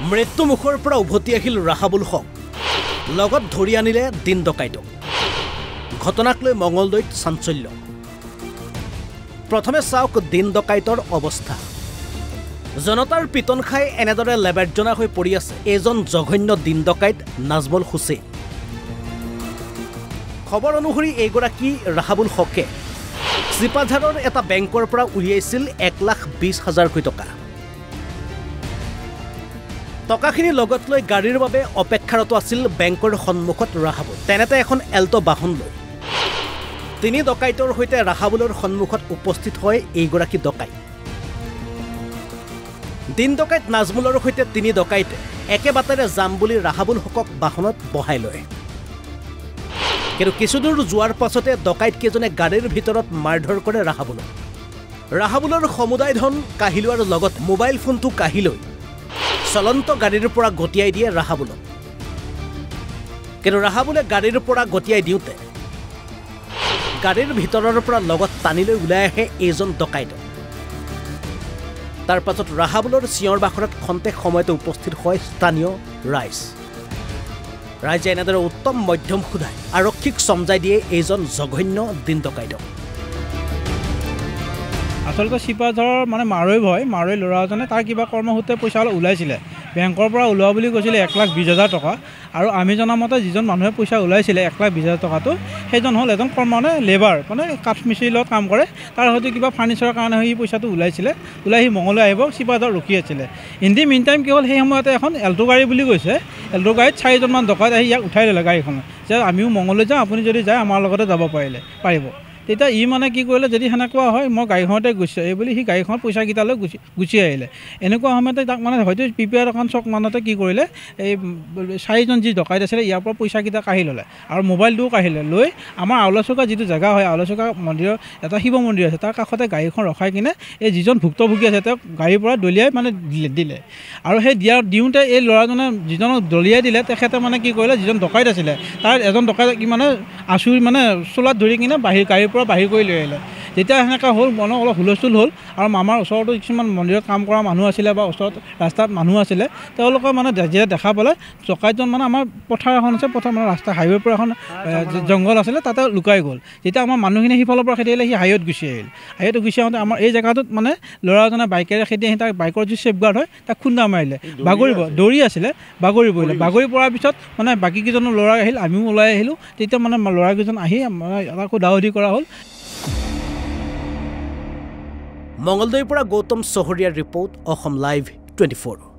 মৃত্যুমুখৰ পৰা উভতি আহিল ৰাহাবুল হক লগত ধৰি আনিলে দিন ডকাইতক ঘটনাক লৈ মঙলদৈত চাঞ্চল্য প্ৰথমে চাওক দিন ডকাইতৰ অৱস্থা জনতাৰ পিতন খাই এনেদৰে লেবেজনা হৈ পৰি আছে এজন জঘন্য দিন ডকাইত নাজমুল হুছেইন খবৰ অনুসৰি এইগৰাকী ৰাহাবুল হকে চিপাঝাৰৰ এটা বেংকৰ পৰা উলিয়াইছিল 1,20,000 টকা টকাখিনি লগত লৈ গাড়ীৰ বাবে অপেক্ষাৰত আছিল বেংকৰ সন্মুখত ৰাহাবুল তেনেতে এখন এল্টো বাহন লৈ তিনি ডকাইতৰ হৈতে ৰাহাবুলৰ সন্মুখত উপস্থিত হয় এইগৰাকী ডকাইত দিন ডকাইত নাজমুলৰ হৈতে তিনি ডকাইতে একেবাৰে যাম বুলি ৰাহাবুল হকক বাহনত বহাই লয় কিন্তু কিছুদূৰ যোৱাৰ পাছতে ডকাইত কেজনে গাড়ীৰ ভিতৰত মাৰধৰ কৰে ৰাহাবুলৰ সমুদায় ধন কাঢ়ি লোৱাৰ লগত মোবাইল ফোনটো কাঢ়ি লৈ চলন্ত গাড়ীৰ পৰা গটিয়াই দিয়ে ৰাহাবুলক কিন্তু ৰাহাবুলে গাড়ীৰ পৰা গটিয়াই দিওঁতে গাড়ীৰ ভিতৰৰ পৰা লগত টানি লৈ ওলাই আহে এইজন ডকাইত তাৰ পাছত ৰাহাবুলৰ চিঞৰ বাখৰত খন্তেক সময়তে উপস্থিত হয় স্থানীয় ৰাইজে এনেদৰে উত্তম মধ্যম সোধাই আৰক্ষীক সমজাই দিয়ে এইজন জঘন্য দিন ডকাইতক আচলতে চিপাঝাৰৰ মানে মাৰৈ ল'ৰাজনে তাৰ কিবা কৰ্মসূত্ৰে পইচা ওলাইছিলে বেংকৰ পৰা ওলোৱা বুলি কৈছিলে 1,20,000 টকা আৰু আমি জনা মতে যিজন মানুহে পইচা ওলাইছিলে 1,20,000 টকাটো সেইজন হ'ল এজন মানে লেবাৰ মানে কাঠ মিস্ত্ৰীৰ লগত কাম কৰে তাৰ হয়তো কিবা ফাৰ্নিচাৰৰ কাৰণে সি পইচাটো ওলাই সি মঙললৈ আহিব চিপাঝাৰ ৰখি আছিলে ইন দি মিন টাইম কি হ'ল সেই সময়তে এখন এল্টো গাড়ী বুলি কৈছে এল্টো গাড়ীত 4জনমান ডকাইত আহি ইয়াক উঠাই ল'লে গাড়ীখনত যে আমিও মঙললৈ যাওঁ আপুনি যদি যায় আমাৰ লগতে যাব পাৰিব তেতিয়া ই মানে কি কৰিলে যদি সেনেকুৱা হয় মই গাড়ীখনতে গুচি এই বুলি সি গাড়ীখনত পইচাকেইটালৈ গুচি আহিলে এনেকুৱা সময়তে তাক মানে হয়তো পিপিআৰ এখন চক মানতে কি কৰিলে এই 4জন যি ডকাইত আছিলে ইয়াৰ পৰা পইচাকেইটা কাঢ়ি ল'লে আৰু মোবাইলটোও কাঢ়িলে লৈ আমাৰ আউলাচুকা যিটো জেগা হয় আউলাচুকা মন্দিৰৰ এটা শিৱ মন্দিৰ আছে তাৰ কাষতে গাড়ীখন ৰখাই কিনে এই যিজন ভুক্তভোগী আছে তেওঁক গাড়ীৰ পৰা দলিয়াই মানে দিলে আৰু সেই দিওঁতে এই ল'ৰাজনে যিজনক দলিয়াই দিলে তেখেতে মানে কি কৰিলে যিজন ডকাইত আছিলে তাৰ এজন ডকাইত কি মানে আঁচুৰি মানে চোলাত ধৰি কিনে গাড়ীৰ পৰা বাহিৰ কৰি লৈ আহিলে যেতিয়া সেনেকৈ হ'ল মনত অলপ হুলস্থুল হ'ল আৰু আমাৰ ওচৰতো কিছুমান মন্দিৰত কাম কৰা মানুহ আছিলে বা ওচৰত ৰাস্তাত মানুহ আছিলে তেওঁলোকে মানে যেতিয়া দেখা পালে ডকাইতজন মানে আমাৰ পথাৰ এখন আছে পথাৰ মানে ৰাস্তা হাইৱেৰ পৰা এখন জংঘল আছিলে তাতে লুকাই গ'ল যেতিয়া আমাৰ মানুহখিনি সিফালৰ পৰা খেদি আহিলে সি হাইৱেত গুচি আহোঁতে আমাৰ এই জেগাটোত মানে ল'ৰাজনে বাইকেৰে খেদি আহি তাৰ বাইকৰ যি ছেফগাৰ্ড হয় তাক খুন্দা মাৰিলে দৌৰি আছিলে বাগৰি পৰিলে বাগৰি পৰাৰ পিছত মানে বাকীকেইজনৰ ল'ৰা আহিল আমিও ওলাই আহিলোঁ তেতিয়া মানে ল'ৰাকেইজন আহি আকৌ দাউদি কৰা হ'ল মঙলদৈৰ পৰা গৌতম চহৰীয়াৰ ৰিপৰ্ট অসম লাইভ 24